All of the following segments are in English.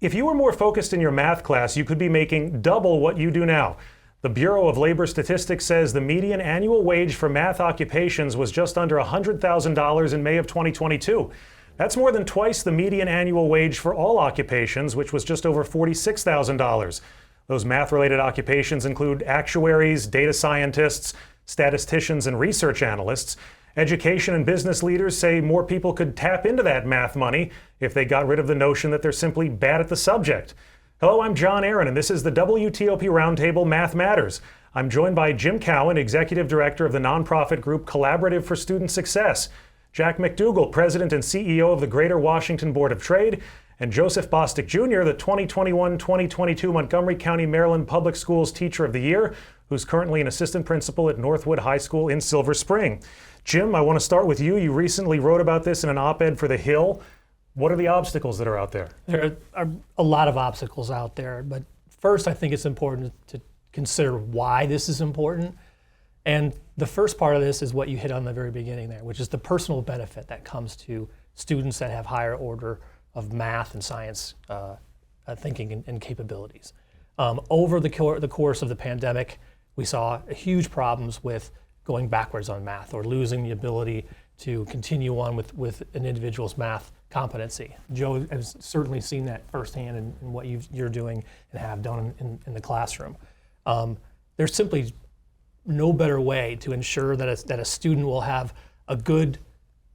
If you were more focused in your math class, you could be making double what you do now. The Bureau of Labor Statistics says the median annual wage for math occupations was just under $100,000 in May of 2022. That's more than twice the median annual wage for all occupations, which was just over $46,000. Those math-related occupations include actuaries, data scientists, statisticians, and research analysts. Education and business leaders say more people could tap into that math money if they got rid of the notion that they're simply bad at the subject. Hello, I'm John Aaron, and this is the WTOP Roundtable Math Matters. I'm joined by Jim Cowan, Executive Director of the nonprofit group Collaborative for Student Success, Jack McDougall, President and CEO of the Greater Washington Board of Trade, and Joseph Bostic Jr., the 2021-2022 Montgomery County, Maryland Public Schools Teacher of the Year, who's currently an assistant principal at Northwood High School in Silver Spring. Jim, I want to start with you. You recently wrote about this in an op-ed for The Hill. What are the obstacles that are out there? There are a lot of obstacles out there, but first I think it's important to consider why this is important. And the first part of this is what you hit on the very beginning there, which is the personal benefit that comes to students that have higher order of math and science thinking and capabilities. Over the course of the pandemic, we saw huge problems with going backwards on math or losing the ability to continue on with an individual's math competency. Joe has certainly seen that firsthand in what you're doing and have done in the classroom. There's simply no better way to ensure that a student will have a good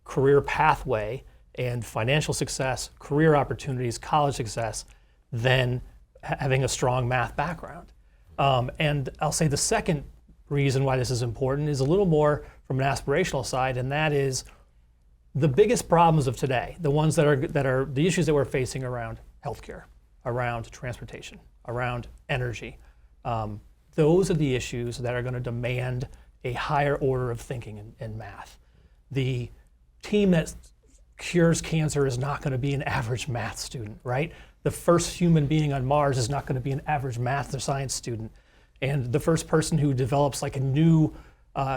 career pathway and financial success, career opportunities, college success, than having a strong math background. And I'll say the second reason why this is important is a little more from an aspirational side, and that is the biggest problems of today, the ones that are the issues that we're facing around healthcare, around transportation, around energy. Those are the issues that are going to demand a higher order of thinking in math. The team that cures cancer is not going to be an average math student, right? The first human being on Mars is not going to be an average math or science student. And the first person who develops like a new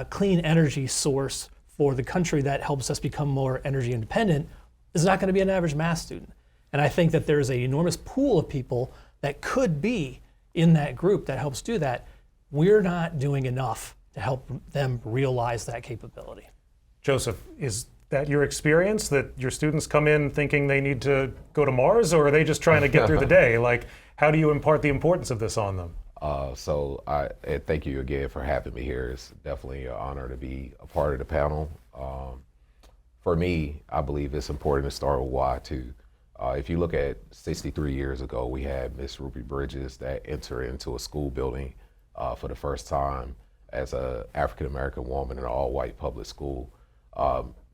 clean energy source for the country that helps us become more energy independent is not going to be an average math student. And I think that there's an enormous pool of people that could be in that group that helps do that. We're not doing enough to help them realize that capability. Joseph, is that your experience, that your students come in thinking they need to go to Mars, or are they just trying to get through the day? Like, how do you impart the importance of this on them? So thank you again for having me here. It's definitely an honor to be a part of the panel. For me, I believe it's important to start with why too. If you look at 63 years ago, we had Miss Ruby Bridges that entered into a school building for the first time as an African-American woman in an all-white public school.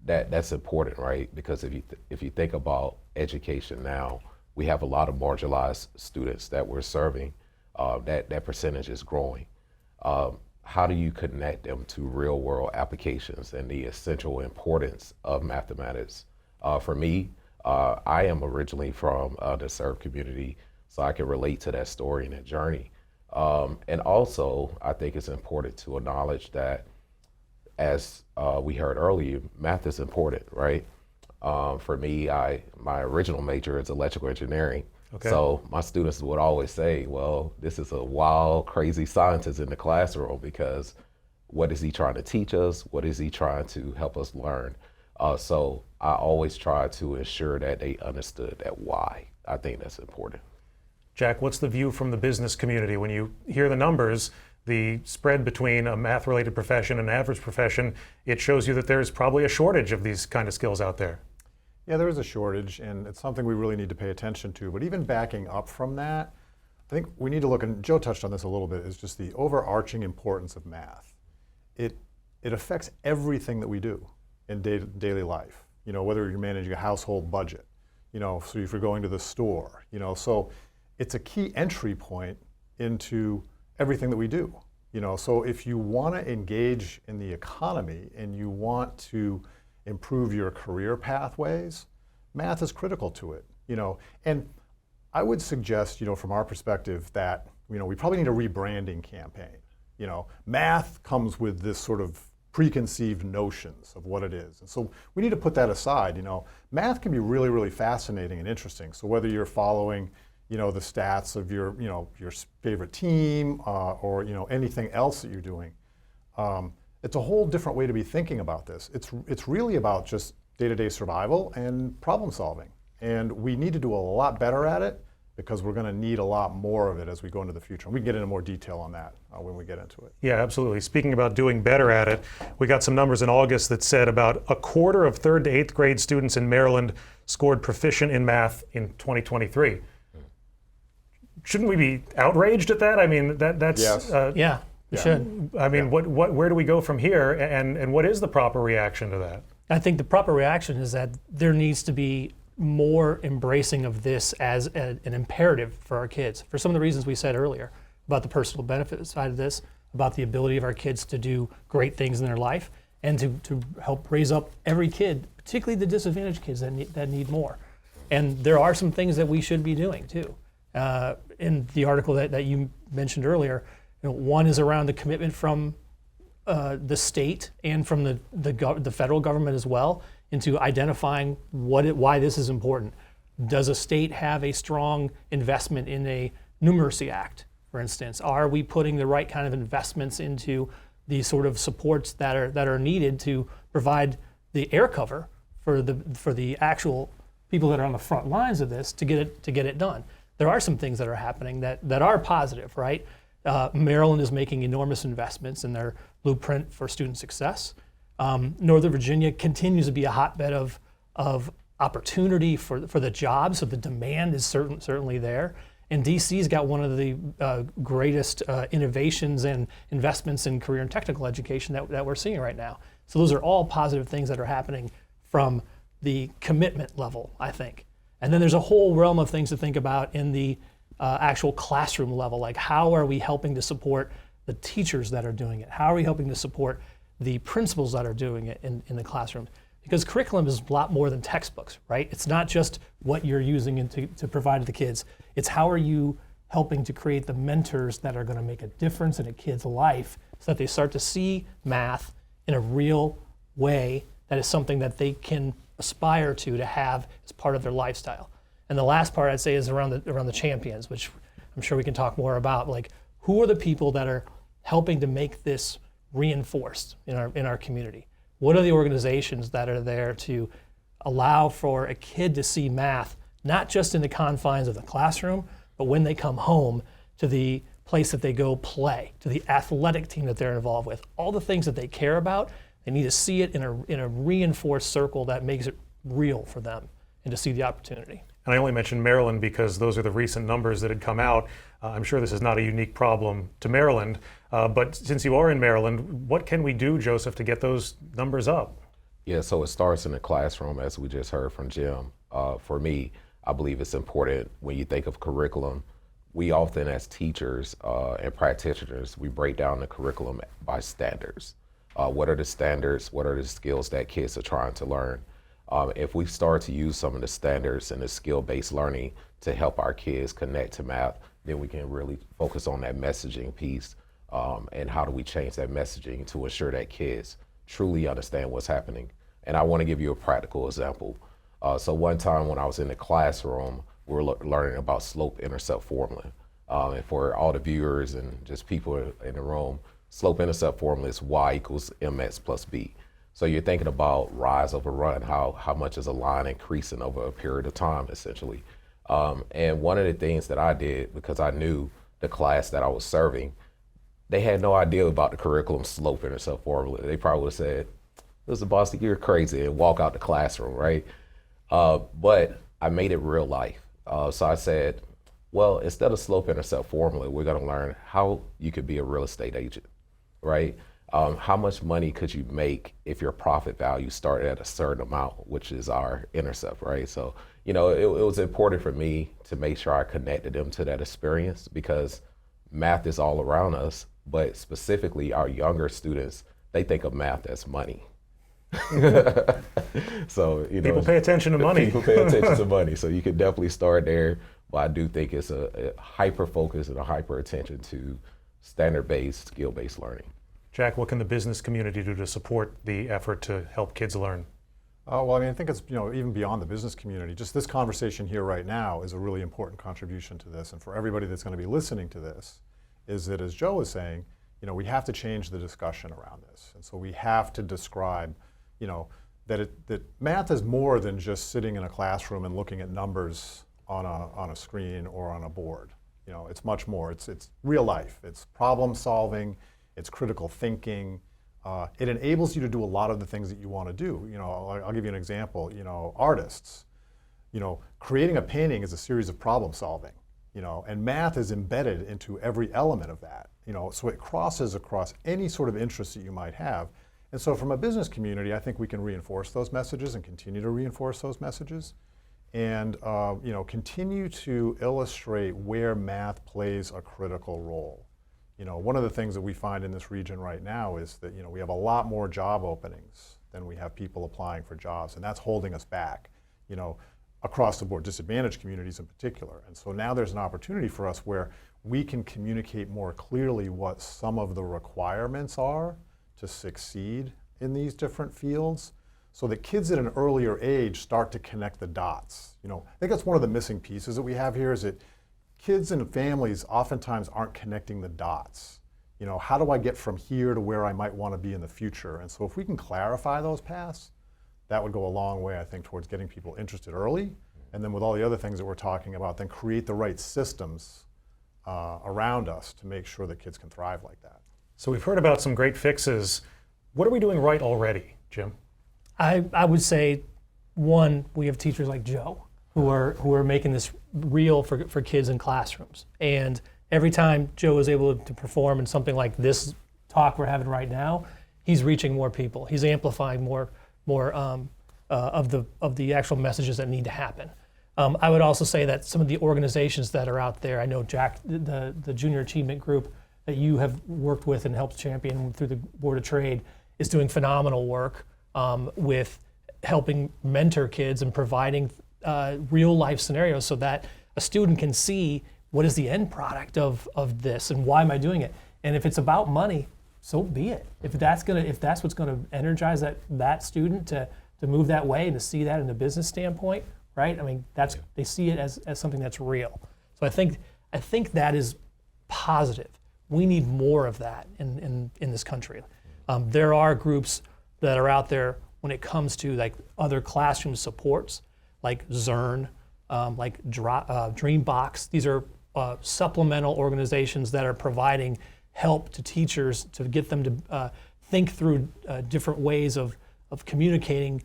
That's important, right? Because if you think about education now, we have a lot of marginalized students that we're serving. That percentage is growing. How do you connect them to real world applications and the essential importance of mathematics? For me, I am originally from the served community, so I can relate to that story and that journey. And also, I think it's important to acknowledge that, as we heard earlier, math is important, right? For me, my original major is electrical engineering. Okay. So my students would always say, well, this is a wild, crazy scientist in the classroom, because what is he trying to teach us? What is he trying to help us learn? So I always try to ensure that they understood that why. I think that's important. Jack, what's the view from the business community? When you hear the numbers, the spread between a math-related profession and an average profession, it shows you that there's probably a shortage of these kind of skills out there. Yeah, there is a shortage, and it's something we really need to pay attention to. But even backing up from that, I think we need to look, and Joe touched on this a little bit, is just the overarching importance of math. It affects everything that we do in daily life. You know, whether you're managing a household budget, you know, so if you're going to the store, you know, so it's a key entry point into everything that we do. You know, so if you want to engage in the economy and you want to improve your career pathways, math is critical to it, you know. And I would suggest, you know, from our perspective that, you know, we probably need a rebranding campaign. You know, math comes with this sort of preconceived notions of what it is. And so we need to put that aside. You know, math can be really, really fascinating and interesting. So whether you're following, the stats of your favorite team or anything else that you're doing. It's a whole different way to be thinking about this. It's really about just day-to-day survival and problem solving. And we need to do a lot better at it because we're going to need a lot more of it as we go into the future. And we can get into more detail on that when we get into it. Yeah, absolutely. Speaking about doing better at it, we got some numbers in August that said about a quarter of 3rd to 8th grade students in Maryland scored proficient in math in 2023. Shouldn't we be outraged at that? I mean, that's Yes. Yeah, we should. I mean, where do we go from here, and what is the proper reaction to that? I think the proper reaction is that there needs to be more embracing of this as an imperative for our kids, for some of the reasons we said earlier about the personal benefit side of this, about the ability of our kids to do great things in their life, and to help raise up every kid, particularly the disadvantaged kids that need more. And there are some things that we should be doing too. In the article that you mentioned earlier, one is around the commitment from the state and from the federal government as well into identifying why this is important. Does a state have a strong investment in a numeracy act, for instance? Are we putting the right kind of investments into the sort of supports that are needed to provide the air cover for the actual people that are on the front lines of this to get it done? There are some things that are happening that are positive, right? Maryland is making enormous investments in their blueprint for student success. Northern Virginia continues to be a hotbed of opportunity for the jobs, so the demand is certainly there. And DC's got one of the greatest innovations and investments in career and technical education that we're seeing right now. So those are all positive things that are happening from the commitment level, I think. And then there's a whole realm of things to think about in the actual classroom level, like how are we helping to support the teachers that are doing it? How are we helping to support the principals that are doing it in the classroom? Because curriculum is a lot more than textbooks, right? It's not just what you're using to provide to the kids. It's how are you helping to create the mentors that are going to make a difference in a kid's life so that they start to see math in a real way that is something that they can aspire to have as part of their lifestyle. And the last part I'd say is around the champions, which I'm sure we can talk more about. Like, who are the people that are helping to make this reinforced in our community? What are the organizations that are there to allow for a kid to see math, not just in the confines of the classroom, but when they come home to the place that they go play, to the athletic team that they're involved with, all the things that they care about, they need to see it in a reinforced circle that makes it real for them and to see the opportunity. And I only mentioned Maryland because those are the recent numbers that had come out. I'm sure this is not a unique problem to Maryland, but since you are in Maryland, what can we do, Joseph, to get those numbers up? Yeah, so it starts in the classroom, as we just heard from Jim. For me, I believe it's important when you think of curriculum. We often, as teachers and practitioners, we break down the curriculum by standards. What are the standards? What are the skills that kids are trying to learn? If we start to use some of the standards and the skill-based learning to help our kids connect to math, then we can really focus on that messaging piece and how do we change that messaging to ensure that kids truly understand what's happening. And I want to give you a practical example. So one time when I was in the classroom, we were learning about slope-intercept formula. And for all the viewers and just people in the room, slope-intercept formula is y equals mx plus b. So you're thinking about rise over run, how much is a line increasing over a period of time, essentially. And one of the things that I did, because I knew the class that I was serving, they had no idea about the curriculum slope-intercept formula. They probably would have said, "Mr. Bostic, you're crazy," and walk out the classroom, right? But I made it real life. So I said, well, instead of slope-intercept formula, we're gonna learn how you could be a real estate agent, right? How much money could you make if your profit value started at a certain amount, which is our intercept, right? So, it was important for me to make sure I connected them to that experience because math is all around us, but specifically our younger students, they think of math as money. So, people pay attention to money. People pay attention to money. So you can definitely start there, but I do think it's a hyper focus and a hyper attention to standard-based, skill-based learning. Jack, what can the business community do to support the effort to help kids learn? Well, I mean, I think it's, even beyond the business community. Just this conversation here right now is a really important contribution to this. And for everybody that's going to be listening to this, is that, as Joe was saying, we have to change the discussion around this. And so we have to describe, that math is more than just sitting in a classroom and looking at numbers on a screen or on a board. It's much more. It's real life. It's problem solving. It's critical thinking. It enables you to do a lot of the things that you want to do. I'll give you an example. Artists, creating a painting is a series of problem solving, and math is embedded into every element of that, so it crosses across any sort of interest that you might have. And so from a business community, I think we can reinforce those messages and continue to reinforce those messages and, continue to illustrate where math plays a critical role. One of the things that we find in this region right now is that, we have a lot more job openings than we have people applying for jobs, and that's holding us back, across the board, disadvantaged communities in particular. And so now there's an opportunity for us where we can communicate more clearly what some of the requirements are to succeed in these different fields, so that kids at an earlier age start to connect the dots. I think that's one of the missing pieces that we have here, is that kids and families oftentimes aren't connecting the dots. How do I get from here to where I might want to be in the future? And so if we can clarify those paths, that would go a long way, I think, towards getting people interested early. And then with all the other things that we're talking about, then create the right systems around us to make sure that kids can thrive like that. So we've heard about some great fixes. What are we doing right already, Jim? I would say, one, we have teachers like Joe who are making this real for kids in classrooms. And every time Joe is able to perform in something like this talk we're having right now, he's reaching more people. He's amplifying more of the actual messages that need to happen. I would also say that some of the organizations that are out there, I know Jack, the Junior Achievement Group that you have worked with and helped champion through the Board of Trade, is doing phenomenal work with helping mentor kids and providing real life scenarios so that a student can see what is the end product of this and why am I doing it. And if it's about money, so be it. If that's what's gonna energize that student to move that way and to see that in a business standpoint, right? I mean, they see it as something that's real. So I think that is positive. We need more of that in this country. There are groups that are out there when it comes to like other classroom supports, like Zern, like Dreambox. These are supplemental organizations that are providing help to teachers to get them to think through different ways of communicating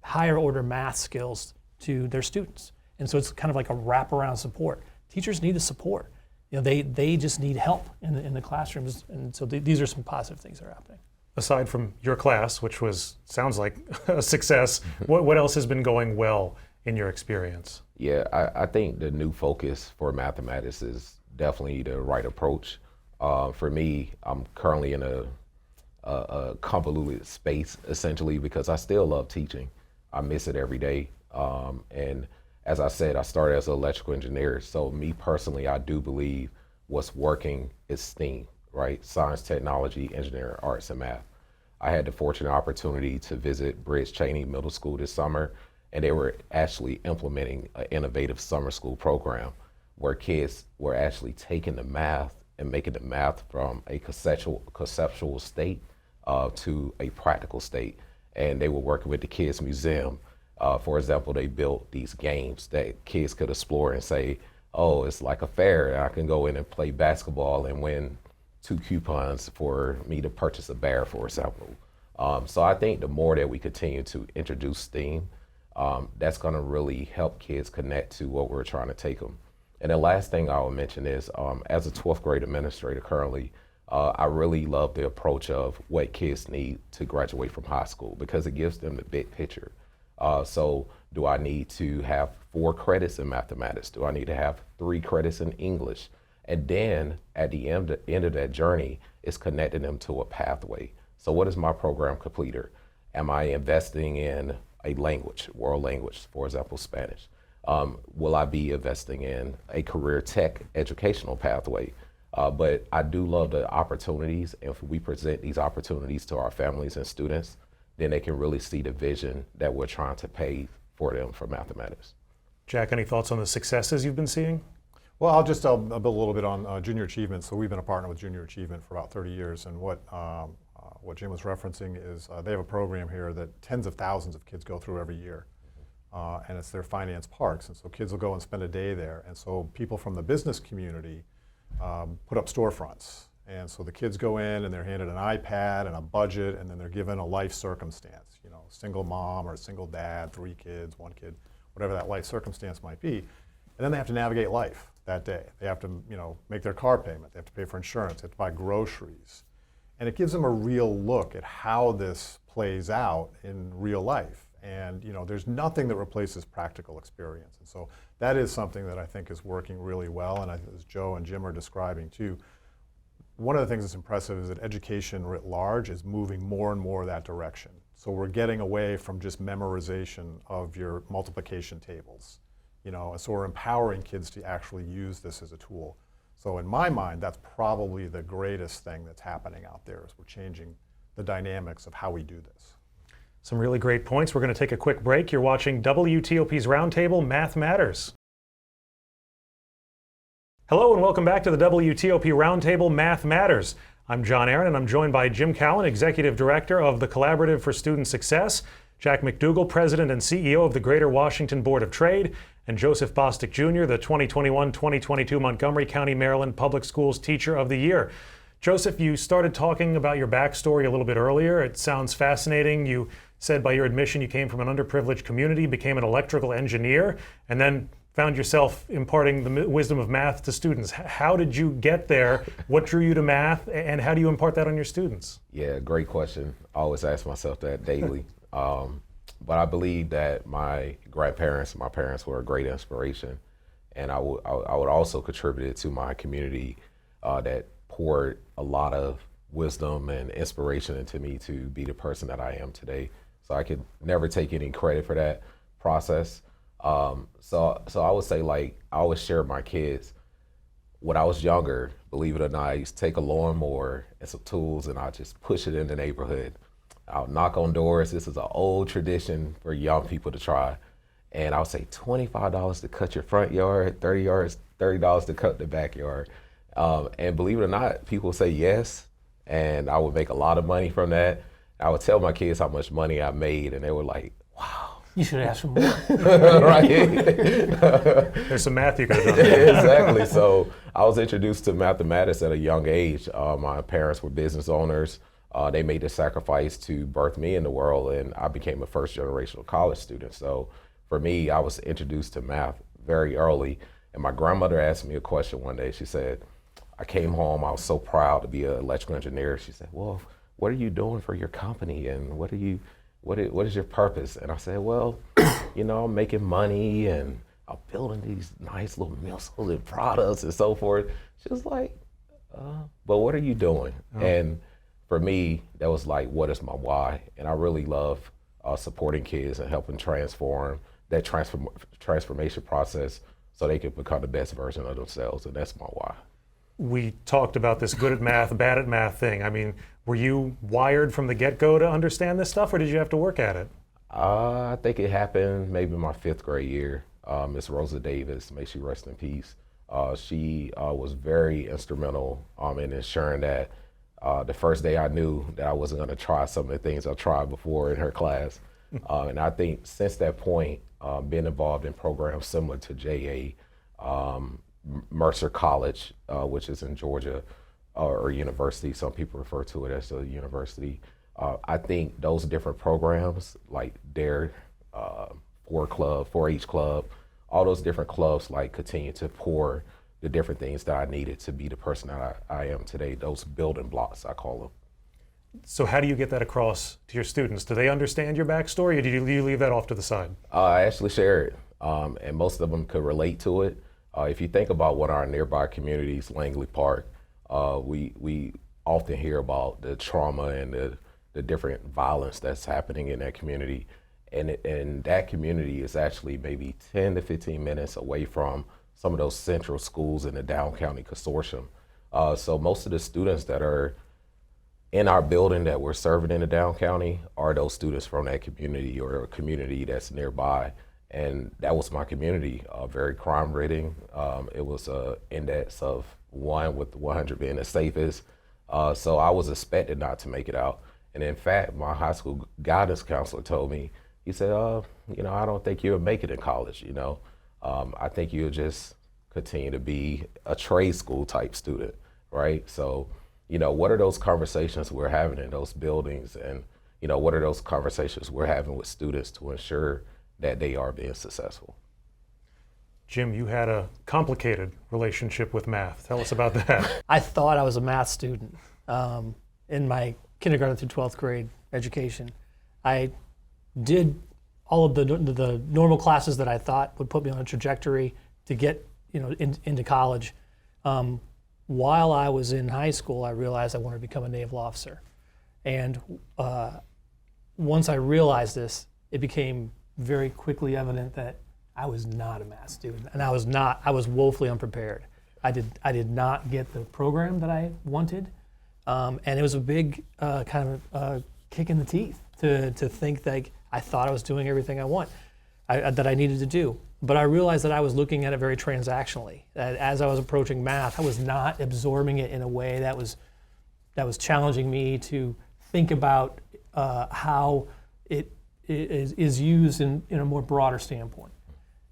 higher order math skills to their students. And so it's kind of like a wraparound support. Teachers need the support. They just need help in the classrooms. And so these are some positive things that are happening. Aside from your class, which sounds like a success, what else has been going well in your experience? Yeah, I think the new focus for mathematics is definitely the right approach. For me, I'm currently in a convoluted space, essentially, because I still love teaching. I miss it every day. And as I said, I started as an electrical engineer. So me personally, I do believe what's working is STEAM, right? Science, technology, engineering, arts, and math. I had the fortunate opportunity to visit Bridge Cheney Middle School this summer, and they were actually implementing an innovative summer school program where kids were actually taking the math and making the math from a conceptual state to a practical state. And they were working with the Kids Museum. For example, they built these games that kids could explore and say, oh, it's like a fair, and I can go in and play basketball and win 2 coupons for me to purchase a bear, for example. So I think the more that we continue to introduce STEAM, that's gonna really help kids connect to what we're trying to take them. And the last thing I will mention is, as a 12th grade administrator currently, I really love the approach of what kids need to graduate from high school, because it gives them the big picture. So do I need to have 4 credits in mathematics? Do I need to have 3 credits in English? And then at the end of that journey, it's connecting them to a pathway. So what is my program completer? Am I investing in a language, world language, for example, Spanish? Will I be investing in a career tech educational pathway? But I do love the opportunities, and if we present these opportunities to our families and students, then they can really see the vision that we're trying to pave for them for mathematics. Jack, any thoughts on the successes you've been seeing? Well, I'll just build a little bit on junior achievement. So we've been a partner with Junior Achievement for about 30 years, and what Jim was referencing is they have a program here that tens of thousands of kids go through every year, and it's their finance parks, and so kids will go and spend a day there, and so people from the business community put up storefronts, and so the kids go in and they're handed an iPad and a budget, and then they're given a life circumstance, you know, single mom or single dad, 3 kids, 1 kid, whatever that life circumstance might be, and then they have to navigate life that day. They have to, you know, make their car payment, they have to pay for insurance, they have to buy groceries. And it gives them a real look at how this plays out in real life. And, you know, there's nothing that replaces practical experience. And so that is something that I think is working really well. And as Joe and Jim are describing too, one of the things that's impressive is that education writ large is moving more and more that direction. So we're getting away from just memorization of your multiplication tables. You know, and so we're empowering kids to actually use this as a tool. So in my mind, that's probably the greatest thing that's happening out there, is we're changing the dynamics of how we do this. Some really great points. We're going to take a quick break. You're watching WTOP's Roundtable Math Matters. Hello and welcome back to the WTOP Roundtable Math Matters. I'm John Aaron and I'm joined by Jim Cowan, Executive Director of the Collaborative for Student Success, Jack McDougall, President and CEO of the Greater Washington Board of Trade, and Joseph Bostic Jr., the 2021-2022 Montgomery County, Maryland Public Schools Teacher of the Year. Joseph, you started talking about your backstory a little bit earlier. It sounds fascinating. You said by your admission you came from an underprivileged community, became an electrical engineer, and then found yourself imparting the wisdom of math to students. How did you get there? What drew you to math, and how do you impart that on your students? Yeah, great question. I always ask myself that daily. But I believe that my parents were a great inspiration, and I would also contribute it to my community that poured a lot of wisdom and inspiration into me to be the person that I am today. So I could never take any credit for that process. So I would say, like, I always share with my kids, when I was younger, believe it or not, I used to take a lawnmower and some tools and I just push it in the neighborhood. I'll knock on doors. This is an old tradition for young people to try. And I'll say $25 to cut your front yard, $30 to cut the backyard. And believe it or not, people say yes. And I would make a lot of money from that. I would tell my kids how much money I made, and they were like, wow. You should ask for more. Right? There's some math you could have done. Exactly. So I was introduced to mathematics at a young age. My parents were business owners. They made the sacrifice to birth me in the world, and I became a first-generational college student. So for me, I was introduced to math very early. And my grandmother asked me a question one day. She said, I came home, I was so proud to be an electrical engineer. She said, well, what are you doing for your company, and what is your purpose? And I said, well, you know, I'm making money and I'm building these nice little missiles and products and so forth. She was like, but what are you doing? Oh. And for me, that was like, what is my why? And I really love supporting kids and helping transform that transformation process so they can become the best version of themselves, and that's my why. We talked about this good at math, bad at math thing. I mean, were you wired from the get-go to understand this stuff, or did you have to work at it? I think it happened maybe my 5th grade year. Miss Rosa Davis, may she rest in peace. She was very instrumental in ensuring that the first day I knew that I wasn't going to try some of the things I tried before in her class. And I think since that point, being involved in programs similar to JA, Mercer College, which is in Georgia, or university, some people refer to it as a university. I think those different programs, like their 4-H club, all those different clubs, like, continue to pour the different things that I needed to be the person that I am today, those building blocks, I call them. So how do you get that across to your students? Do they understand your backstory, or do you leave that off to the side? I actually share it, and most of them could relate to it. If you think about what our nearby communities, Langley Park, we often hear about the trauma and the different violence that's happening in that community. And that community is actually maybe 10 to 15 minutes away from some of those central schools in the Down County Consortium. So most of the students that are in our building that we're serving in the down county are those students from that community or a community that's nearby. And that was my community, very crime ridden. It was an index of 1 with 100 being the safest. So I was expected not to make it out. And in fact, my high school guidance counselor told me, he said, I don't think you'll make it in college, I think you'll just continue to be a trade school type student, right? So, what are those conversations we're having in those buildings, and, what are those conversations we're having with students to ensure that they are being successful? Jim, you had a complicated relationship with math. Tell us about that. I thought I was a math student in my kindergarten through 12th grade education. I did all of the normal classes that I thought would put me on a trajectory to get into college. While I was in high school, I realized I wanted to become a naval officer. And once I realized this, it became very quickly evident that I was not a math student, and I was woefully unprepared. I did not get the program that I wanted, and it was a big kind of kick in the teeth to think that I thought I was doing everything that I needed to do. But I realized that I was looking at it very transactionally. That as I was approaching math, I was not absorbing it in a way that was challenging me to think about how it is used in a more broader standpoint.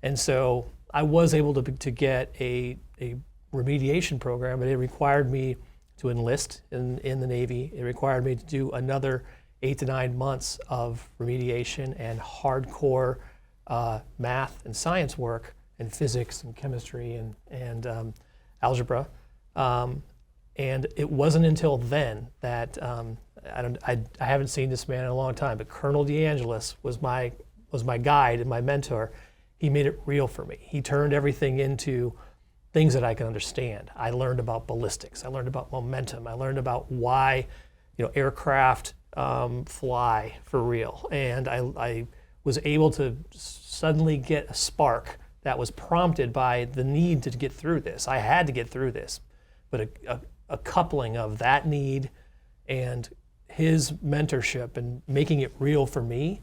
And so I was able to get a remediation program, but it required me to enlist in the Navy. It required me to do another 8 to 9 months of remediation and hardcore math and science work and physics and chemistry and algebra. And it wasn't until then that I haven't seen this man in a long time, but Colonel DeAngelis was my guide and my mentor. He made it real for me. He turned everything into things that I can understand. I learned about ballistics. I learned about momentum. I learned about why aircraft fly for real. And I was able to suddenly get a spark that was prompted by the need to get through this. I had to get through this. But a coupling of that need and his mentorship and making it real for me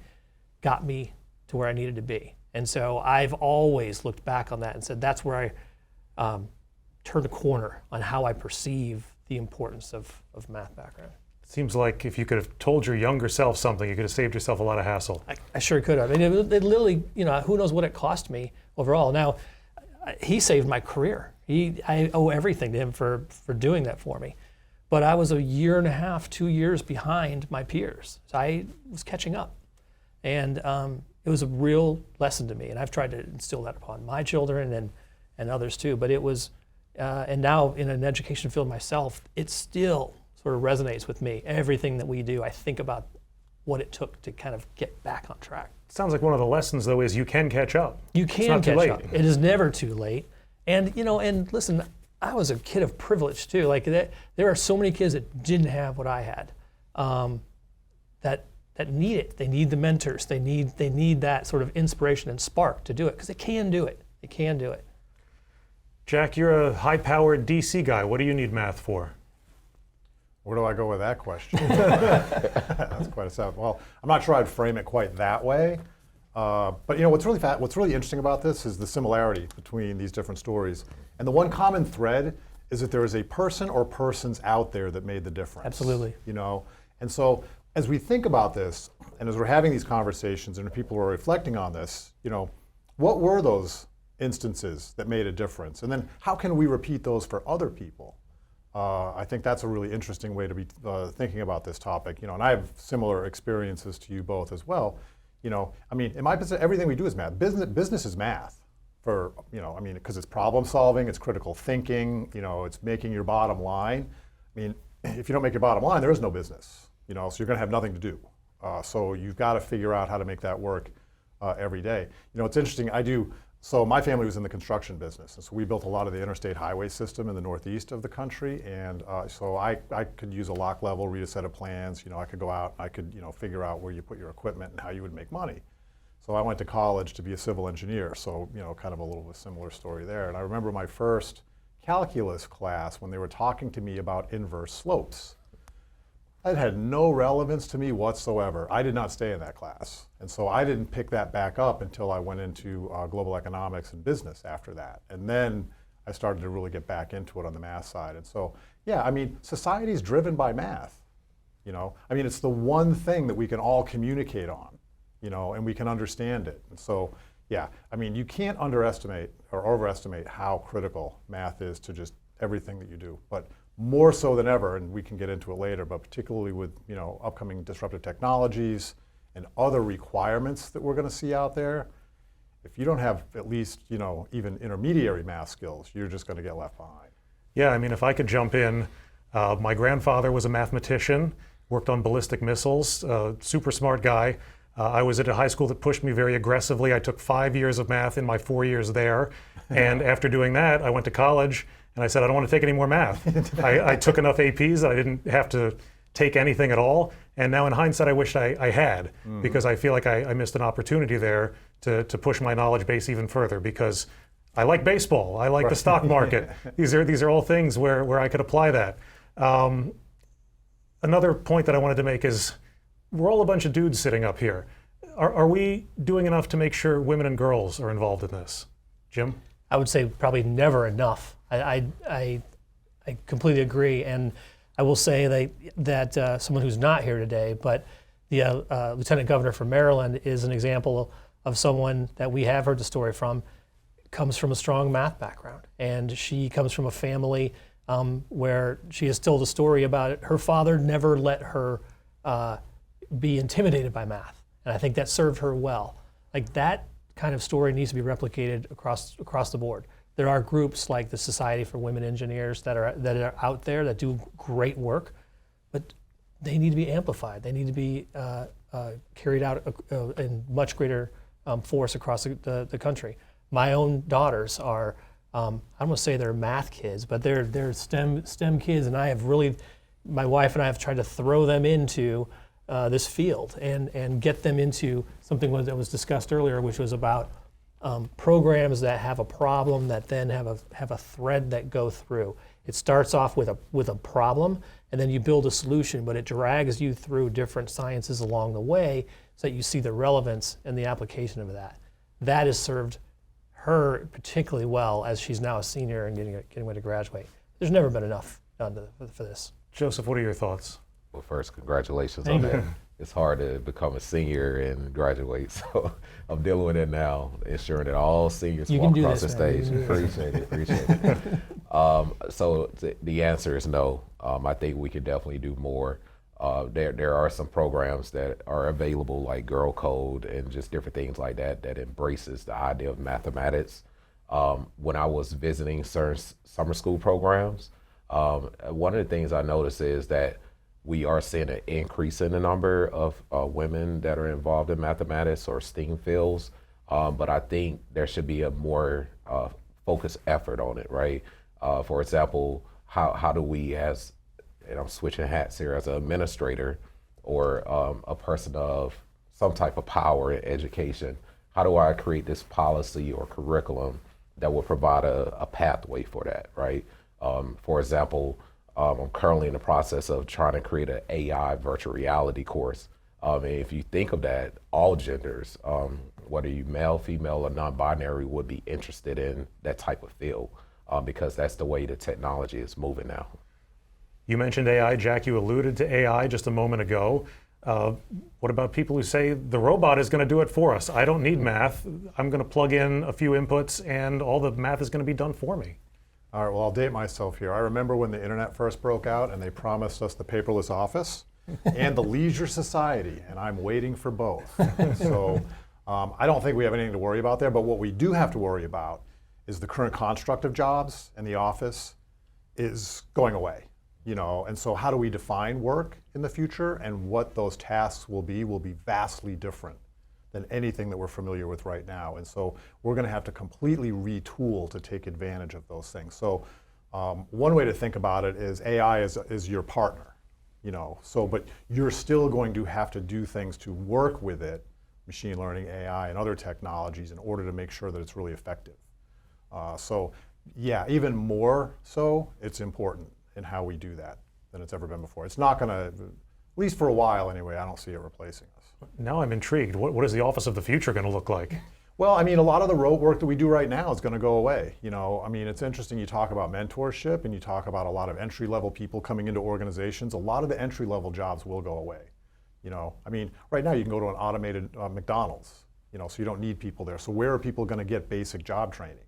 got me to where I needed to be. And so I've always looked back on that and said that's where I turned a corner on how I perceive the importance of math background. Seems like if you could have told your younger self something, you could have saved yourself a lot of hassle. I sure could have. I mean, it literally, who knows what it cost me overall. Now, he saved my career. I owe everything to him for doing that for me. But I was 1.5 years, 2 years behind my peers. So I was catching up. And it was a real lesson to me. And I've tried to instill that upon my children and others too. But it was, and now in an education field myself, it still sort of resonates with me. Everything that we do, I think about what it took to kind of get back on track. Sounds like one of the lessons, though, is you can catch up. You can not too catch late. up. It is never too late. And and listen, I was a kid of privilege too. Like there are so many kids that didn't have what I had, that need it. They need the mentors. They need that sort of inspiration and spark to do it because they can do it. They can do it. Jack, you're a high-powered DC guy. What do you need math for? Where do I go with that question? That's quite a set. Well, I'm not sure I'd frame it quite that way. But what's really interesting about this is the similarity between these different stories. And the one common thread is that there is a person or persons out there that made the difference. Absolutely. And so as we think about this, and as we're having these conversations and people are reflecting on this, what were those instances that made a difference? And then how can we repeat those for other people? I think that's a really interesting way to be thinking about this topic. And I have similar experiences to you both as well. In my business, everything we do is math. Business is math because it's problem solving, it's critical thinking, it's making your bottom line. If you don't make your bottom line, there is no business, so you're gonna have nothing to do. So you've gotta figure out how to make that work every day. It's interesting, so my family was in the construction business, and so we built a lot of the interstate highway system in the northeast of the country, and so I could use a lock level, read a set of plans, I could go out, and I could figure out where you put your equipment and how you would make money. So I went to college to be a civil engineer, so kind of a little similar story there. And I remember my first calculus class when they were talking to me about inverse slopes. That had no relevance to me whatsoever. I did not stay in that class. And so I didn't pick that back up until I went into global economics and business after that. And then I started to really get back into it on the math side. And so, yeah, I mean, society is driven by math. I mean, it's the one thing that we can all communicate on, and we can understand it. And so, yeah, I mean, you can't underestimate or overestimate how critical math is to just everything that you do. But more so than ever, and we can get into it later, but particularly with upcoming disruptive technologies and other requirements that we're going to see out there, if you don't have at least even intermediary math skills, you're just going to get left behind. Yeah, I mean, if I could jump in, my grandfather was a mathematician, worked on ballistic missiles, super smart guy. I was at a high school that pushed me very aggressively. I took 5 years of math in my 4 years there, and after doing that, I went to college. And I said, I don't want to take any more math. I took enough APs that I didn't have to take anything at all. And now in hindsight, I wish I had, because I feel like I missed an opportunity there to push my knowledge base even further, because I like baseball. I like the stock market. These are all things where I could apply that. Another point that I wanted to make is we're all a bunch of dudes sitting up here. Are we doing enough to make sure women and girls are involved in this? Jim? I would say probably never enough. I completely agree, and I will say that someone who's not here today, but the Lieutenant Governor from Maryland is an example of someone that we have heard the story from, comes from a strong math background, and she comes from a family where she has told a story about it. Her father never let her be intimidated by math, and I think that served her well. Like, that kind of story needs to be replicated across the board. There are groups like the Society for Women Engineers that are out there that do great work, but they need to be amplified. They need to be carried out in much greater force across the country. My own daughters are, I don't want to say they're math kids, but they're STEM kids, and my wife and I have tried to throw them into this field and get them into something that was discussed earlier, which was about programs that have a problem that then have a thread that go through. It starts off with a problem, and then you build a solution, but it drags you through different sciences along the way so that you see the relevance and the application of that. That has served her particularly well as she's now a senior and getting ready to graduate. There's never been enough done for this. Joseph, what are your thoughts? Well, first, congratulations on that. It's hard to become a senior and graduate, so I'm dealing with it now, ensuring that all seniors walk across the stage. Appreciate it. So the answer is no. I think we could definitely do more. There are some programs that are available, like Girl Code and just different things like that embraces the idea of mathematics. When I was visiting certain summer school programs, one of the things I noticed is that we are seeing an increase in the number of women that are involved in mathematics or STEAM fields, but I think there should be a more focused effort on it, right? For example, how do we, as, and I'm switching hats here, as an administrator or a person of some type of power in education, how do I create this policy or curriculum that will provide a pathway for that, right? For example, I'm currently in the process of trying to create an AI virtual reality course. And if you think of that, all genders, whether you male, female, or non-binary, would be interested in that type of field because that's the way the technology is moving now. You mentioned AI, Jack, you alluded to AI just a moment ago. What about people who say the robot is going to do it for us? I don't need math. I'm going to plug in a few inputs and all the math is going to be done for me. All right, well, I'll date myself here. I remember when the internet first broke out and they promised us the paperless office and the leisure society, and I'm waiting for both. So I don't think we have anything to worry about there, but what we do have to worry about is the current construct of jobs in the office is going away, and so how do we define work in the future, and what those tasks will be vastly different than anything that we're familiar with right now. And so we're going to have to completely retool to take advantage of those things. So one way to think about it is AI is your partner, but you're still going to have to do things to work with it, machine learning, AI, and other technologies, in order to make sure that it's really effective. So yeah, even more so, it's important in how we do that than it's ever been before. It's not going to least for a while anyway, I don't see it replacing us. Now I'm intrigued. What is the office of the future going to look like? Well, I mean, a lot of the rote work that we do right now is going to go away. You know, I mean, it's interesting. You talk about mentorship and you talk about a lot of entry-level people coming into organizations. A lot of the entry-level jobs will go away. You know, I mean, right now you can go to an automated McDonald's, you know, so you don't need people there. So where are people going to get basic job training?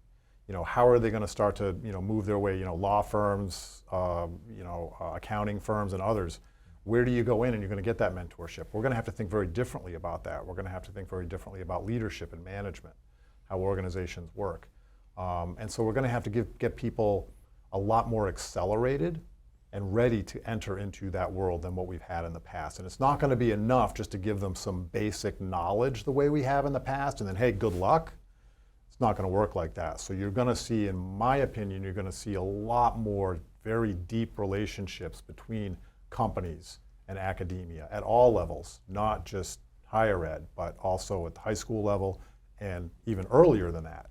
You know, how are they going to start to, you know, move their way? You know, law firms, accounting firms and others. Where do you go in and you're going to get that mentorship? We're going to have to think very differently about that. We're going to have to think very differently about leadership and management, how organizations work. And so we're going to have to get people a lot more accelerated and ready to enter into that world than what we've had in the past. And it's not going to be enough just to give them some basic knowledge the way we have in the past and then, hey, good luck. It's not going to work like that. So you're going to see, in my opinion, you're going to see a lot more very deep relationships between companies and academia at all levels, not just higher ed, but also at the high school level and even earlier than that.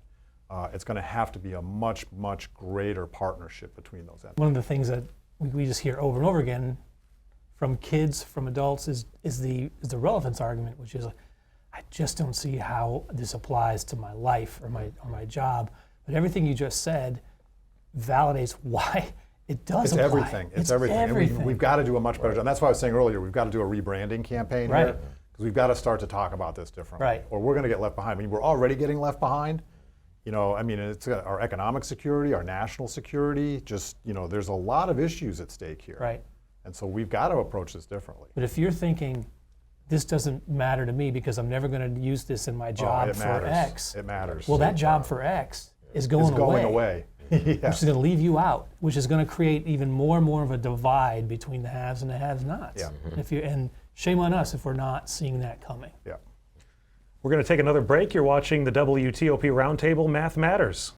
It's going to have to be a much, much greater partnership between those entities. One of the things that we just hear over and over again from kids, from adults, is the relevance argument, which is, I just don't see how this applies to my life or my job. But everything you just said validates why it does It's apply. everything. It's everything. And we've got to do a much better job. That's why I was saying earlier, we've got to do a rebranding campaign here, Right. because we've got to start to talk about this differently, Right. or we're going to get left behind. I mean, we're already getting left behind. You know, I mean, it's our economic security, our national security. Just, you know, there's a lot of issues at stake here. Right. And so we've got to approach this differently. But if you're thinking, this doesn't matter to me because I'm never going to use this in my job it for matters. X. It matters. Well, that job for X is going It's going away. Which is going to leave you out, which is going to create even more and more of a divide between the haves and the have-nots. Yeah. And shame on us if we're not seeing that coming. Yeah. We're going to take another break. You're watching the WTOP Roundtable Math Matters.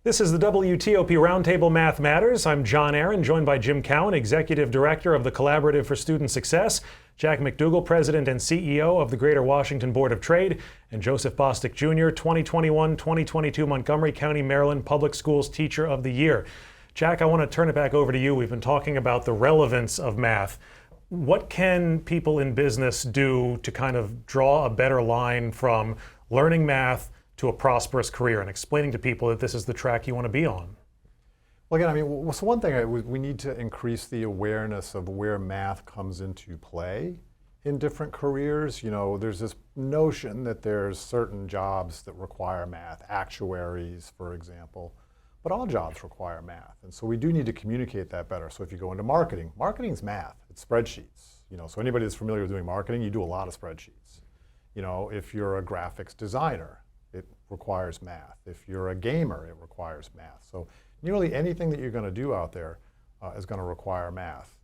This is the WTOP Roundtable Math Matters. I'm John Aaron, joined by Jim Cowan, Executive Director of the Collaborative for Student Success, Jack McDougall, President and CEO of the Greater Washington Board of Trade, and Joseph Bostic Jr., 2021-2022 Montgomery County, Maryland Public Schools Teacher of the Year. Jack, I want to turn it back over to you. We've been talking about the relevance of math. What can people in business do to kind of draw a better line from learning math to a prosperous career and explaining to people that this is the track you want to be on? Well, again, I mean, so one thing, we need to increase the awareness of where math comes into play in different careers. You know, there's this notion that there's certain jobs that require math, actuaries, for example, but all jobs require math. And so we do need to communicate that better. So if you go into marketing, marketing's math, it's spreadsheets. You know, so anybody that's familiar with doing marketing, you do a lot of spreadsheets. You know, if you're a graphics designer, it requires math. If you're a gamer, it requires math. So nearly anything that you're going to do out there is going to require math.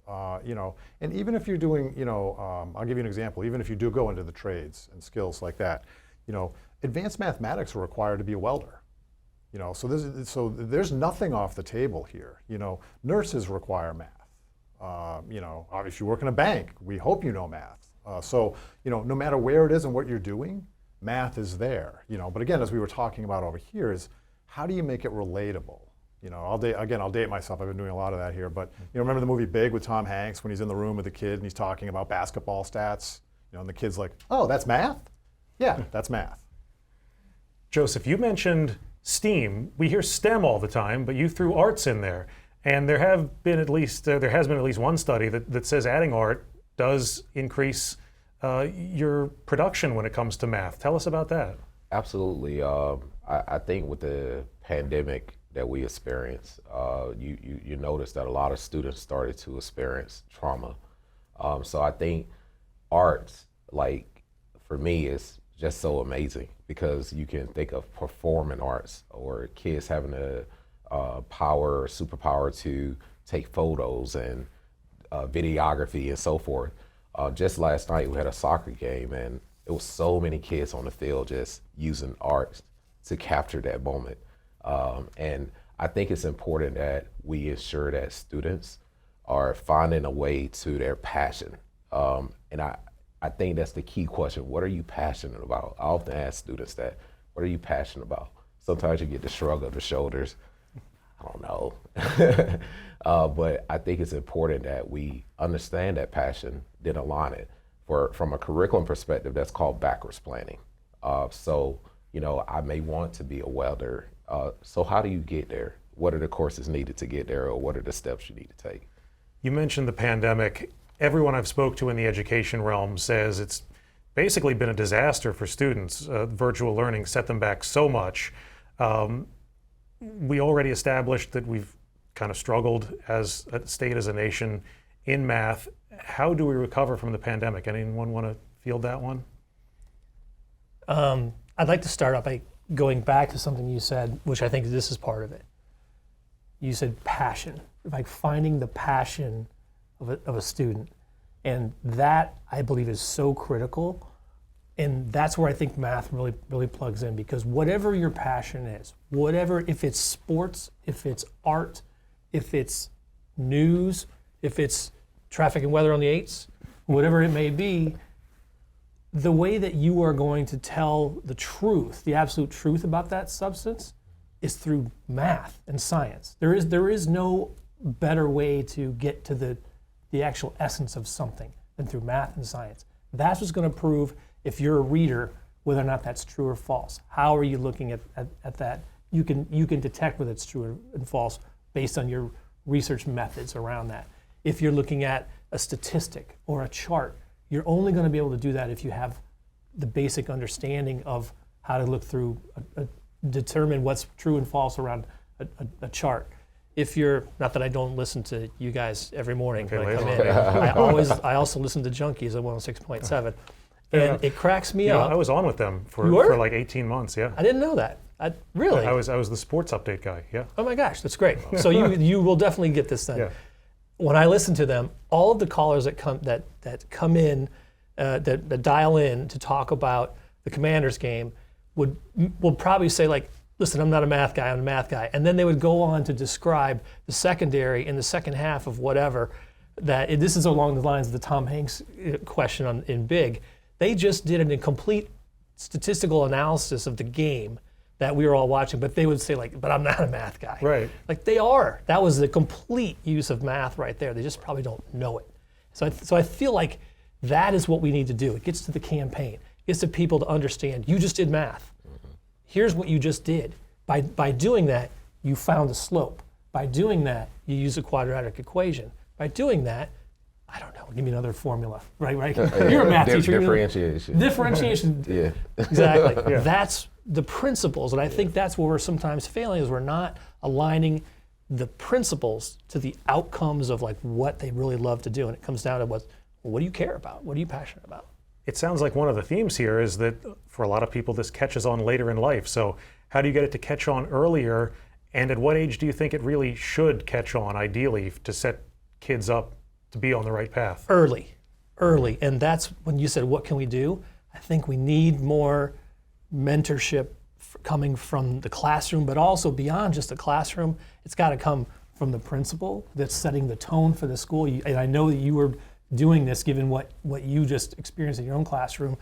You know, and even if you're doing, you know, I'll give you an example. Even if you do go into the trades and skills like that, you know, advanced mathematics are required to be a welder. You know, so there's nothing off the table here. You know, nurses require math. You know, if you work in a bank, we hope you know math. So, you know, no matter where it is and what you're doing, math is there. You know, but again, as we were talking about over here, is how do you make it relatable? You know, I'll date myself. I've been doing a lot of that here. But you know, remember the movie Big with Tom Hanks when he's in the room with the kid and he's talking about basketball stats? You know, and the kid's like, "Oh, that's math? Yeah, that's math." Joseph, you mentioned STEAM. We hear STEM all the time, but you threw arts in there. And there has been at least one study that says adding art does increase your production when it comes to math. Tell us about that. Absolutely. I think with the pandemic that we experienced, you noticed that a lot of students started to experience trauma. So I think arts, like for me, is just so amazing because you can think of performing arts or kids having a superpower to take photos and videography and so forth. Just last night we had a soccer game and it was so many kids on the field just using art to capture that moment. And I think it's important that we ensure that students are finding a way to their passion. And I think that's the key question. What are you passionate about? I often ask students that, what are you passionate about? Sometimes you get the shrug of the shoulders. I don't know. But I think it's important that we understand that passion, then align it. From a curriculum perspective, that's called backwards planning. So, I may want to be a welder. So how do you get there? What are the courses needed to get there, or what are the steps you need to take? You mentioned the pandemic. Everyone I've spoke to in the education realm says it's basically been a disaster for students. Virtual learning set them back so much. We already established that we've kind of struggled as a state, as a nation, in math. How do we recover from the pandemic? Anyone want to field that one? I'd like to start out by going back to something you said, which I think this is part of it. You said passion, like finding the passion of a student. And that, I believe, is so critical. And that's where I think math really, really plugs in, because whatever your passion is, if it's sports, if it's art, if it's news, if it's traffic and weather on the 8s, whatever it may be, the way that you are going to tell the truth, the absolute truth about that substance, is through math and science. There is no better way to get to the actual essence of something than through math and science. That's what's going to prove, if you're a reader, whether or not that's true or false. How are you looking at that? You can detect whether it's true and false based on your research methods around that. If you're looking at a statistic or a chart, you're only going to be able to do that if you have the basic understanding of how to look through, determine what's true and false around a chart. If you're, not that I don't listen to you guys every morning when I come in, I also listen to Junkies at 106.7, and it cracks me up. I was on with them for like 18 months, yeah. I didn't know that. Really? I was the sports update guy, yeah. Oh my gosh, that's great. So you will definitely get this thing. Yeah. When I listen to them, all of the callers that come in, that dial in to talk about the Commanders game will probably say, like, listen, I'm not a math guy, I'm a math guy. And then they would go on to describe the secondary in the second half of whatever, this is along the lines of the Tom Hanks question in Big. They just did a complete statistical analysis of the game that we were all watching, but they would say, like, but I'm not a math guy. Right. Like, they are. That was the complete use of math right there. They just probably don't know it. So I feel like that is what we need to do. It gets to the campaign. It gets to people to understand, you just did math. Here's what you just did. By doing that, you found a slope. By doing that, you use a quadratic equation. By doing that, I don't know, give me another formula, right? You're a math teacher. Differentiation. Differentiation. Yeah. Exactly. Yeah. That's the principles, and I think that's where we're sometimes failing, is we're not aligning the principles to the outcomes of, like, what they really love to do. And it comes down to what do you care about? What are you passionate about? It sounds like one of the themes here is that for a lot of people this catches on later in life. So how do you get it to catch on earlier? And at what age do you think it really should catch on, ideally, to set kids up to be on the right path? Early. And that's when you said, what can we do? I think we need more mentorship coming from the classroom, but also beyond just the classroom. It's got to come from the principal that's setting the tone for the school. And I know that you were doing this, given what you just experienced in your own classroom.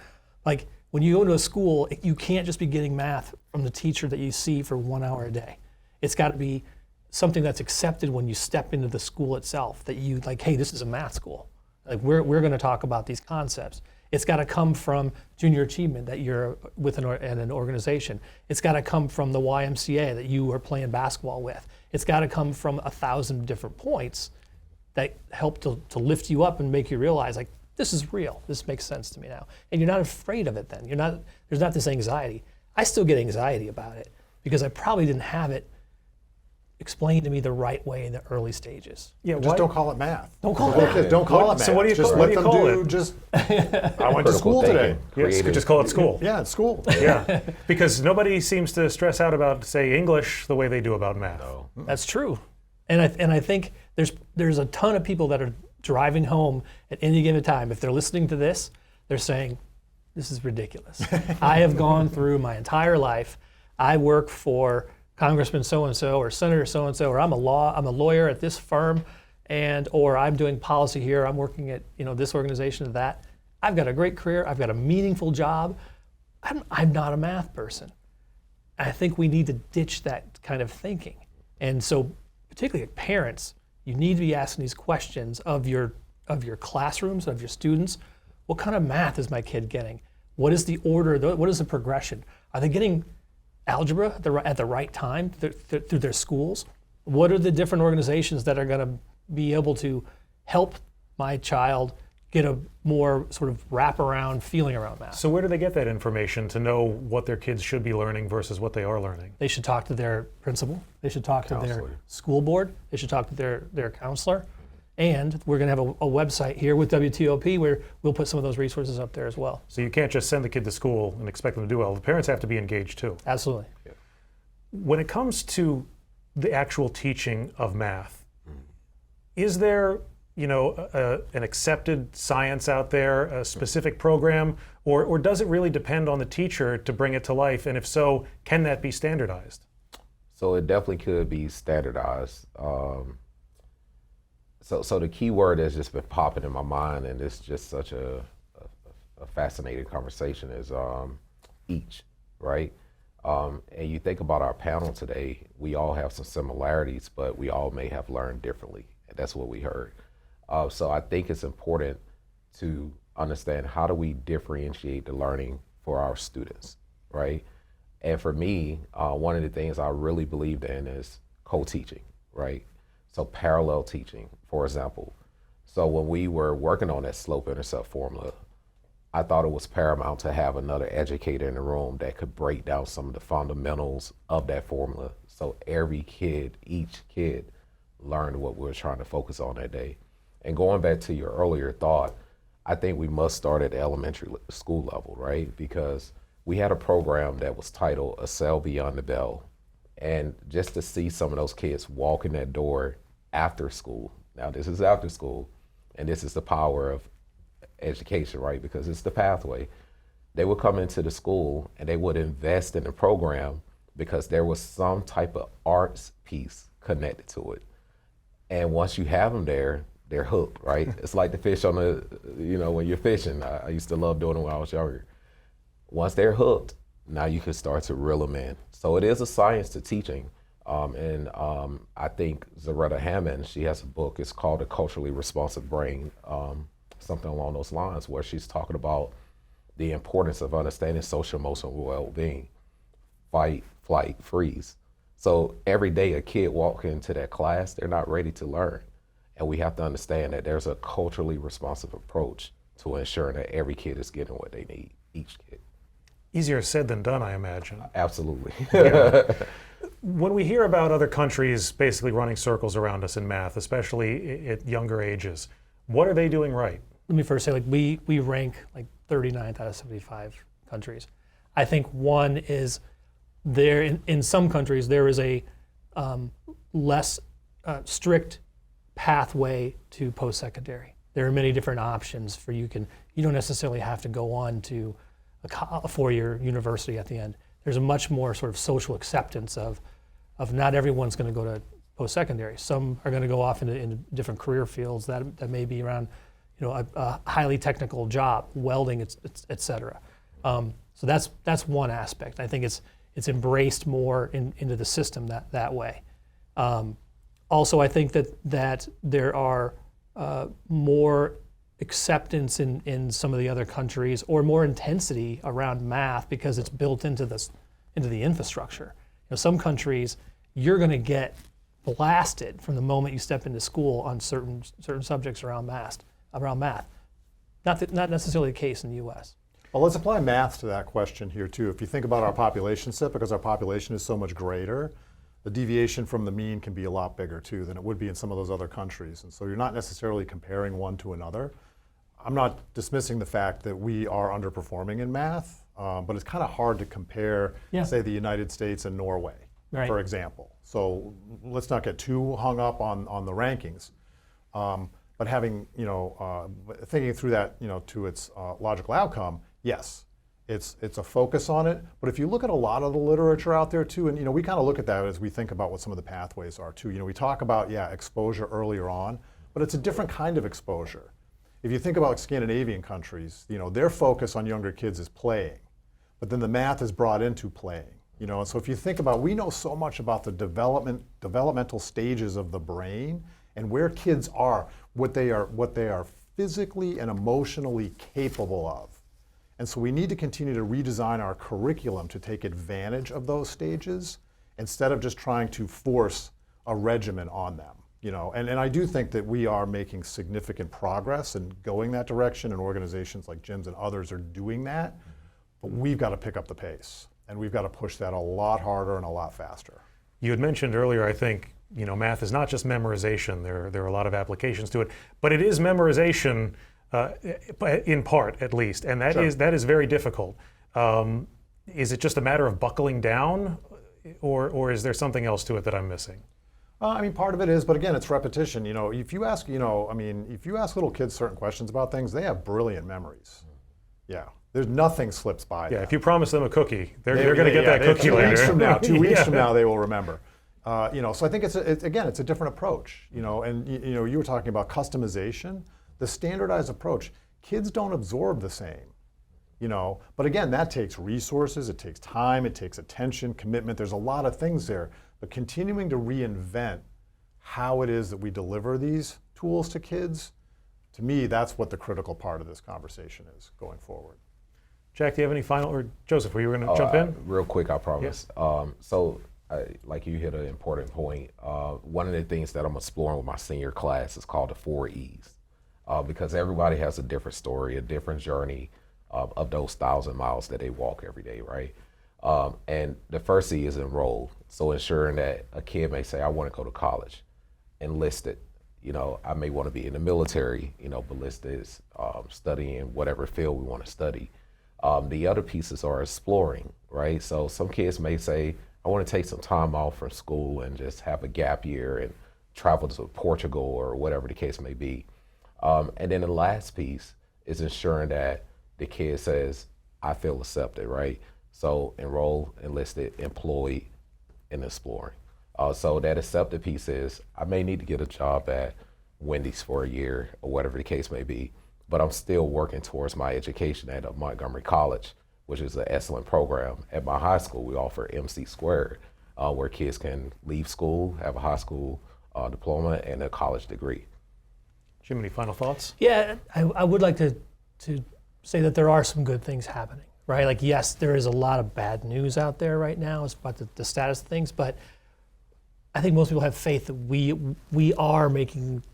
Like, when you go to a school, you can't just be getting math from the teacher that you see for 1 hour a day. It's got to be something that's accepted when you step into the school itself, that you, like, hey, this is a math school. Like, we're going to talk about these concepts. It's got to come from junior achievement, that you're with an organization. It's got to come from the YMCA that you are playing basketball with. It's got to come from 1,000 different points that help to lift you up and make you realize, like, this is real. This makes sense to me now. And you're not afraid of it then. There's not this anxiety. I still get anxiety about it because I probably didn't have it explained to me the right way in the early stages. Yeah, just don't call it math. Don't call it math. Don't call it math. So what do you just call, let what do them you call do it? just I went to school today. Yes, just call it school. Yeah, it's school. Yeah, because nobody seems to stress out about, say, English the way they do about math. No. That's true. And I think there's a ton of people that are driving home at any given time. If they're listening to this, they're saying, this is ridiculous. I have gone through my entire life. I work for Congressman so-and-so or Senator so-and-so, or I'm a lawyer at this firm, or I'm doing policy here, I'm working at this organization or that. I've got a great career, I've got a meaningful job. I'm not a math person. I think we need to ditch that kind of thinking. And so particularly parents, you need to be asking these questions of your classrooms, of your students. What kind of math is my kid getting? What is the order? What is the progression? Are they getting algebra at the right time through their schools? What are the different organizations that are going to be able to help my child get a more sort of wraparound feeling around math? So where do they get that information to know what their kids should be learning versus what they are learning? They should talk to their principal. They should talk to their Counselor. school board. They should talk to their counselor. And we're going to have a website here with WTOP where we'll put some of those resources up there as well. So you can't just send the kid to school and expect them to do well. The parents have to be engaged too. Absolutely. When it comes to the actual teaching of math, is there, an accepted science out there, a specific program, or does it really depend on the teacher to bring it to life? And if so, can that be standardized? So it definitely could be standardized. So the key word that's just been popping in my mind, and it's just such a fascinating conversation, is each, right? And you think about our panel today, we all have some similarities, but we all may have learned differently. And that's what we heard. So I think it's important to understand, how do we differentiate the learning for our students, right? And for me, one of the things I really believed in is co-teaching, right? So parallel teaching, for example. So when we were working on that slope-intercept formula, I thought it was paramount to have another educator in the room that could break down some of the fundamentals of that formula, so each kid learned what we were trying to focus on that day. And going back to your earlier thought, I think we must start at the elementary school level, right? Because we had a program that was titled A Cell Beyond the Bell. And just to see some of those kids walk in that door after school. Now this is after school, and this is the power of education, right? Because it's the pathway. They would come into the school and they would invest in the program because there was some type of arts piece connected to it. And once you have them there, they're hooked, right? It's like the fish on the, when you're fishing. I used to love doing it when I was younger. Once they're hooked, now you can start to reel them in. So it is a science to teaching. I think Zaretta Hammond, she has a book, it's called A Culturally Responsive Brain, something along those lines, where she's talking about the importance of understanding social emotional well-being, fight, flight, freeze. So every day a kid walks into that class, they're not ready to learn. And we have to understand that there's a culturally responsive approach to ensuring that every kid is getting what they need, each kid. Easier said than done, I imagine. Absolutely. When we hear about other countries basically running circles around us in math, especially at younger ages, what are they doing right? Let me first say, we rank 39th out of 75 countries. I think one is there, in some countries, there is a less strict pathway to post-secondary. There are many different options for you don't necessarily have to go on to a four-year university at the end. There's a much more sort of social acceptance of not everyone's going to go to post-secondary. Some are going to go off into different career fields that may be around, a highly technical job, welding, et cetera. So that's one aspect. I think it's embraced more into the system that way. Also, I think that there are more acceptance in some of the other countries, or more intensity around math because it's built into the infrastructure. Some countries, you're going to get blasted from the moment you step into school on certain subjects around math. Not necessarily the case in the U.S. Well, let's apply math to that question here too. If you think about our population set, because our population is so much greater, the deviation from the mean can be a lot bigger too than it would be in some of those other countries. And so you're not necessarily comparing one to another. I'm not dismissing the fact that we are underperforming in math, but it's kind of hard to compare, say, the United States and Norway, for example. So let's not get too hung up on the rankings. But having, thinking through that, to its logical outcome, yes, it's a focus on it. But if you look at a lot of the literature out there too, and we kind of look at that as we think about what some of the pathways are too. We talk about, exposure earlier on, but it's a different kind of exposure. If you think about Scandinavian countries, their focus on younger kids is playing, but then the math is brought into playing. You know, and so if you think about, we know so much about the developmental stages of the brain and where kids are, what they are physically and emotionally capable of. And so we need to continue to redesign our curriculum to take advantage of those stages instead of just trying to force a regimen on them. You know, and I do think that we are making significant progress in going that direction, and organizations like Jim's and others are doing that, but we've got to pick up the pace. And we've got to push that a lot harder and a lot faster. You had mentioned earlier, I think, you know, math is not just memorization. There are a lot of applications to it, but it is memorization in part, at least, and that is very difficult. Is it just a matter of buckling down, or is there something else to it that I'm missing? I mean, part of it is, but again, it's repetition. You know, if you ask, if you ask little kids certain questions about things, they have brilliant memories. Yeah. There's nothing slips by. Yeah, them. if you promise them a cookie, they're going to get that cookie later. 2 weeks from now, 2 weeks from now, they will remember. You know, so I think it's a different approach. You know, and you know, you were talking about customization, the standardized approach. Kids don't absorb the same. You know, but again, that takes resources, it takes time, it takes attention, commitment. There's a lot of things there. But continuing to reinvent how it is that we deliver these tools to kids, to me, that's what the critical part of this conversation is going forward. Jack, do you have any final, or Joseph, were you going to jump in? Real quick, I promise. Yes. Like you hit an important point. One of the things that I'm exploring with my senior class is called the 4 E's, because everybody has a different story, a different journey of those 1,000 miles that they walk every day, right? And the first E is enroll. So ensuring that a kid may say, I want to go to college, enlisted. You know, I may want to be in the military, you know, ballistics, studying whatever field we want to study. The other pieces are exploring, right? So some kids may say, I want to take some time off from school and just have a gap year and travel to Portugal or whatever the case may be. And then the last piece is ensuring that the kid says, I feel accepted, right? So enroll, enlisted, employed, and exploring. So that accepted piece is, I may need to get a job at Wendy's for a year or whatever the case may be, but I'm still working towards my education at Montgomery College, which is an excellent program. At my high school, we offer MC Squared, where kids can leave school, have a high school diploma, and a college degree. Jim, any final thoughts? Yeah, I would like to say that there are some good things happening, right? Like, yes, there is a lot of bad news out there right now about the status of things, but I think most people have faith that we are making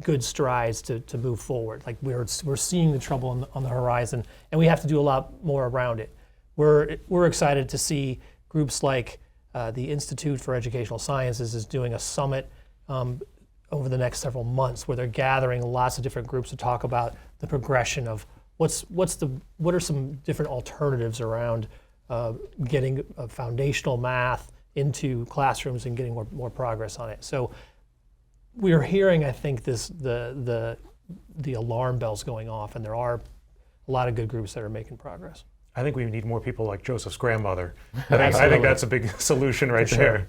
good strides to move forward. Like, we're seeing the trouble on the horizon, and we have to do a lot more around it. We're excited to see groups like the Institute for Educational Sciences is doing a summit over the next several months, where they're gathering lots of different groups to talk about the progression of what are some different alternatives around getting foundational math into classrooms and getting more progress on it. So we're hearing, I think, the alarm bells going off, and there are a lot of good groups that are making progress. I think we need more people like Joseph's grandmother. I think that's a big solution right there. Sure.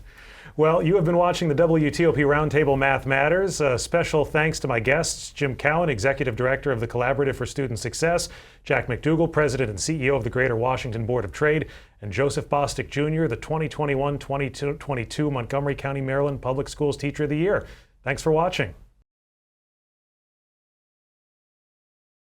Well, you have been watching the WTOP Roundtable Math Matters. Special thanks to my guests, Jim Cowan, Executive Director of the Collaborative for Student Success, Jack McDougall, President and CEO of the Greater Washington Board of Trade, and Joseph Bostic Jr., the 2021-2022 Montgomery County, Maryland Public Schools Teacher of the Year. Thanks for watching.